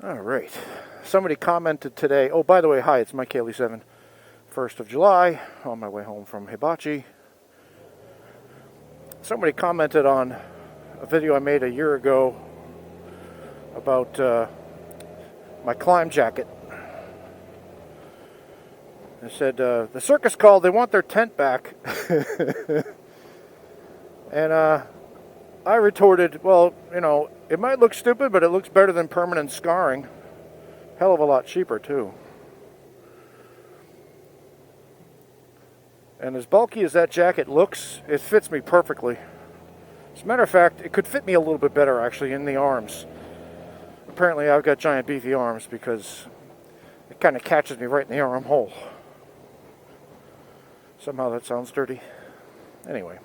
All right. Somebody commented today. Oh, by the way, hi, it's Mike Haley 7. 1st of July, on my way home from Hibachi. Somebody commented on a video I made a year ago about my climb jacket. They said, the circus called, they want their tent back. And I retorted, well, you know, it might look stupid, but it looks better than permanent scarring. Hell of a lot cheaper, too. And as bulky as that jacket looks, it fits me perfectly. As a matter of fact, it could fit me a little bit better, actually, in the arms. Apparently, I've got giant beefy arms because it kind of catches me right in the armhole. Somehow that sounds dirty. Anyway.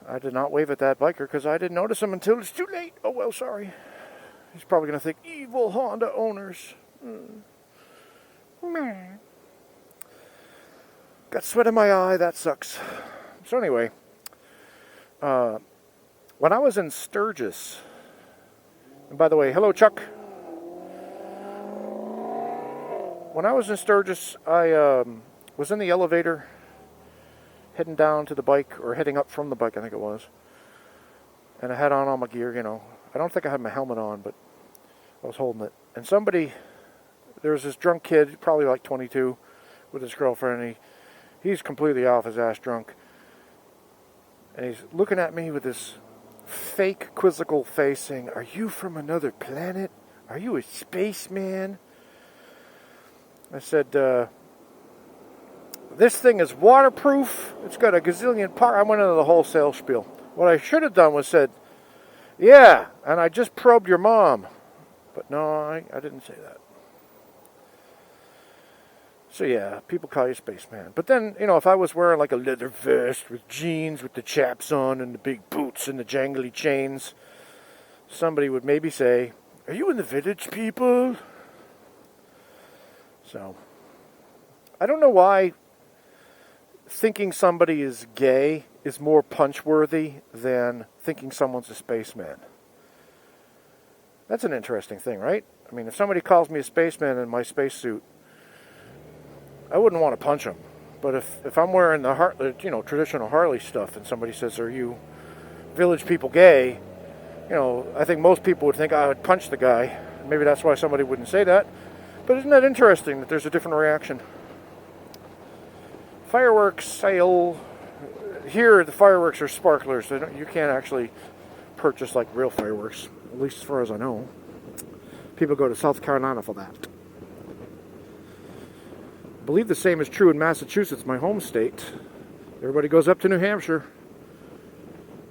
I did not wave at that biker because I didn't notice him until it's too late. Oh, well, sorry. He's probably going to think, evil Honda owners. Got sweat in my eye. That sucks. So anyway, when I was in Sturgis, and by the way, hello, Chuck. When I was in Sturgis, I was in the elevator heading down to the bike, or heading up from the bike, I think it was. And I had on all my gear, you know. I don't think I had my helmet on, but I was holding it. And there was this drunk kid, probably like 22, with his girlfriend, and he's completely off his ass drunk. And he's looking at me with this fake quizzical face saying, "Are you from another planet? Are you a spaceman?" I said, this thing is waterproof. It's got a gazillion parts. I went into the whole sales spiel. What I should have done was said, yeah, and I just probed your mom. But no, I didn't say that. So yeah, people call you spaceman. But then, you know, if I was wearing like a leather vest with jeans with the chaps on and the big boots and the jangly chains, somebody would maybe say, "Are you in the village, people?" So, I don't know why thinking somebody is gay is more punch-worthy than thinking someone's a spaceman. That's an interesting thing, right? I mean, if somebody calls me a spaceman in my spacesuit, I wouldn't want to punch them. But if I'm wearing the traditional Harley stuff and somebody says, "Are you village people gay?" You know, I think most people would think I would punch the guy. Maybe that's why somebody wouldn't say that. But isn't that interesting that there's a different reaction? Fireworks sale. Here, the fireworks are sparklers. You can't actually purchase like real fireworks, at least as far as I know. People go to South Carolina for that. I believe the same is true in Massachusetts, my home state. Everybody goes up to New Hampshire.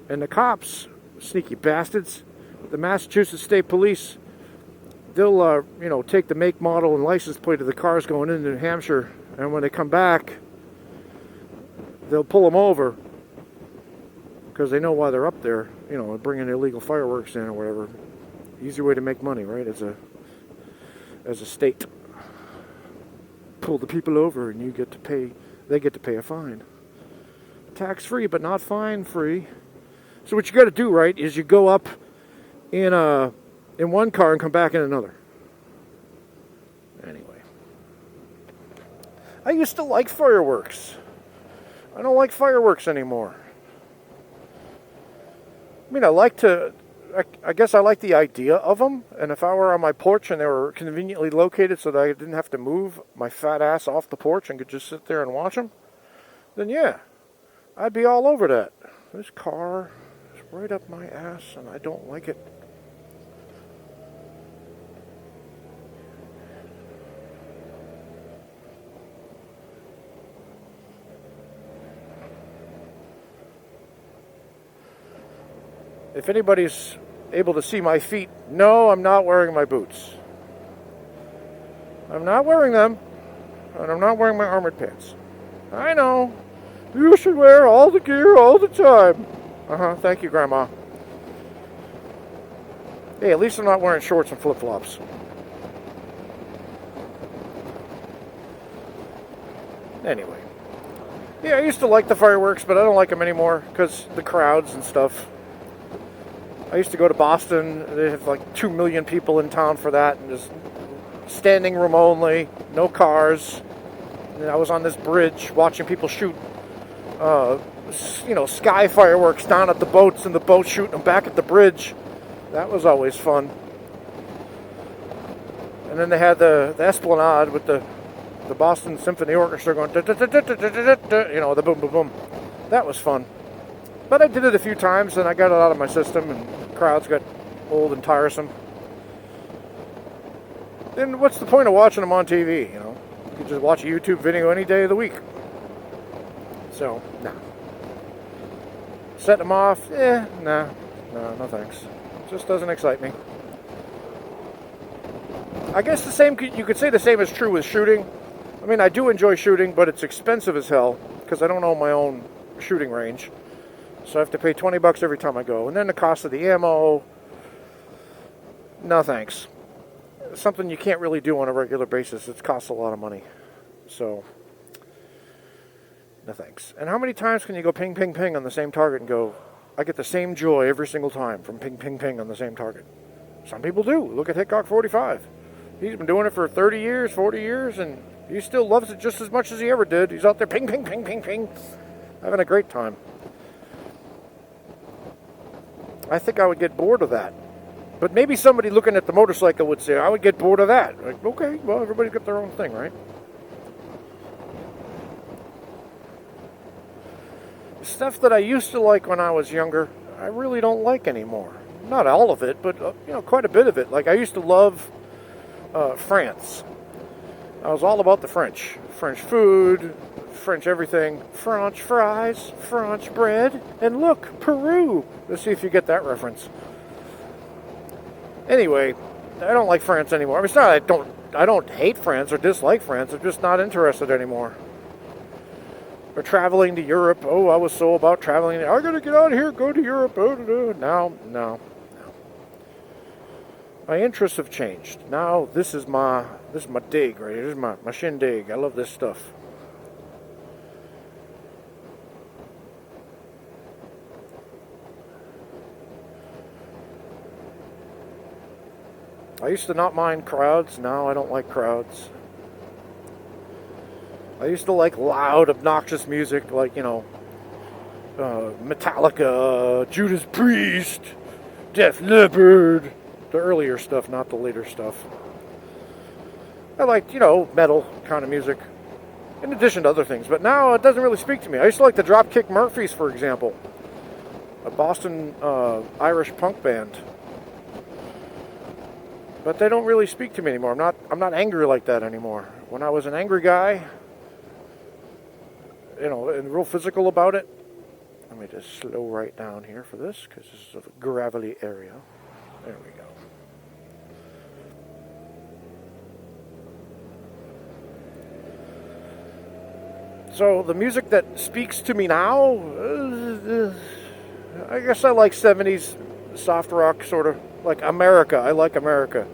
And the cops, sneaky bastards, the Massachusetts State Police, they'll take the make, model, and license plate of the cars going into New Hampshire, and when they come back, they'll pull them over because they know why they're up there, bringing illegal fireworks in or whatever. Easy way to make money, right? As a state, pull the people over, and they get to pay a fine. Tax-free, but not fine-free. So what you got to do, right, is you go up in one car and come back in another. Anyway, I used to like fireworks. I don't like fireworks anymore. I mean, I guess I like the idea of them, and if I were on my porch and they were conveniently located so that I didn't have to move my fat ass off the porch and could just sit there and watch them, then yeah, I'd be all over that. This car is right up my ass, and I don't like it. If anybody's able to see my feet, no, I'm not wearing my boots. I'm not wearing them, and I'm not wearing my armored pants. I know. You should wear all the gear all the time. Thank you, Grandma. Hey, at least I'm not wearing shorts and flip-flops. Anyway. Yeah, I used to like the fireworks, but I don't like them anymore because the crowds and stuff. I used to go to Boston. They have like 2 million people in town for that, and just standing room only, no cars. And I was on this bridge watching people shoot, sky fireworks down at the boats, and the boats shooting them back at the bridge. That was always fun. And then they had the Esplanade with the Boston Symphony Orchestra going, the boom, boom, boom. That was fun. But I did it a few times, and I got it out of my system, and crowds got old and tiresome. Then what's the point of watching them on TV, You could just watch a YouTube video any day of the week. So, nah. Set them off, no thanks. It just doesn't excite me. I guess you could say the same is true with shooting. I mean, I do enjoy shooting, but it's expensive as hell because I don't own my own shooting range. So I have to pay $20 every time I go. And then the cost of the ammo, no thanks. Something you can't really do on a regular basis. It costs a lot of money. So, no thanks. And how many times can you go ping, ping, ping on the same target and go, I get the same joy every single time from ping, ping, ping on the same target? Some people do. Look at Hickok 45. He's been doing it for 30 years, 40 years, and he still loves it just as much as he ever did. He's out there ping, ping, ping, ping, ping, having a great time. I think I would get bored of that. But maybe somebody looking at the motorcycle would say, I would get bored of that. Like, okay, well, everybody's got their own thing, right? Stuff that I used to like when I was younger, I really don't like anymore. Not all of it, but, quite a bit of it. Like, I used to love France. I was all about the French. French food, French everything. French fries, French bread, and look, Peru. Let's see if you get that reference. Anyway, I don't like France anymore. I mean, it's not I don't hate France or dislike France. I'm just not interested anymore. Or traveling to Europe. Oh, I was so about traveling. I gotta get out of here, go to Europe. No. My interests have changed. Now this is my dig right here. This is my shindig. I love this stuff. I used to not mind crowds. Now I don't like crowds. I used to like loud, obnoxious music like, Metallica, Judas Priest, Def Leppard. The earlier stuff, not the later stuff. I liked, metal kind of music, in addition to other things. But now it doesn't really speak to me. I used to like the Dropkick Murphys, for example. A Boston Irish punk band. But they don't really speak to me anymore. I'm not angry like that anymore. When I was an angry guy, and real physical about it. Let me just slow right down here for this, because this is a gravelly area. There we go. So the music that speaks to me now, I guess I like 70s soft rock, sort of like America. I like America.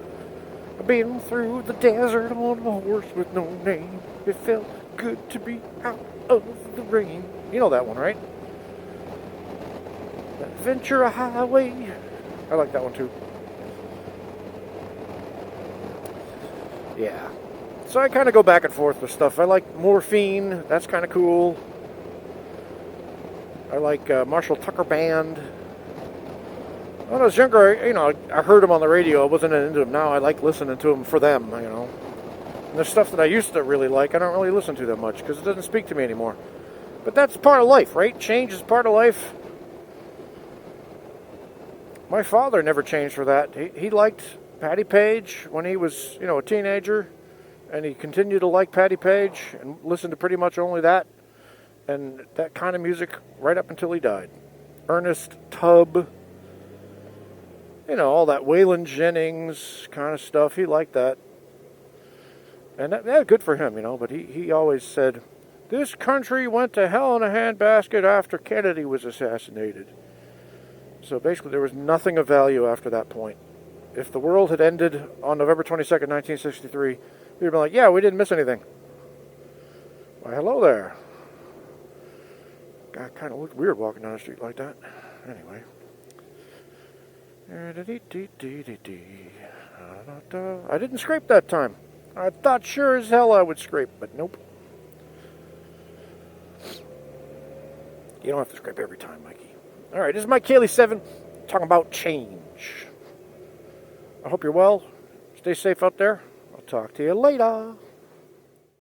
I've been through the desert on a horse with no name. It felt good to be out of the rain. You know that one, right? Ventura Highway. I like that one too. Yeah. So I kind of go back and forth with stuff. I like Morphine. That's kind of cool. I like Marshall Tucker Band. When I was younger, I heard them on the radio. I wasn't into them. Now I like listening to them for them, And there's stuff that I used to really like. I don't really listen to that much because it doesn't speak to me anymore. But that's part of life, right? Change is part of life. My father never changed for that. He liked Patti Page when he was, a teenager. And he continued to like Patti Page and listen to pretty much only that. And that kind of music right up until he died. Ernest Tubb. All that Waylon Jennings kind of stuff. He liked that. And that good for him, But he always said, this country went to hell in a handbasket after Kennedy was assassinated. So basically there was nothing of value after that point. If the world had ended on November 22nd, 1963... we'd be like, yeah, we didn't miss anything. Why, hello there. God, kind of looked weird walking down the street like that. Anyway. I didn't scrape that time. I thought sure as hell I would scrape, but nope. You don't have to scrape every time, Mikey. Alright, this is Mike Cayley 7, talking about change. I hope you're well. Stay safe out there. I'll talk to you later.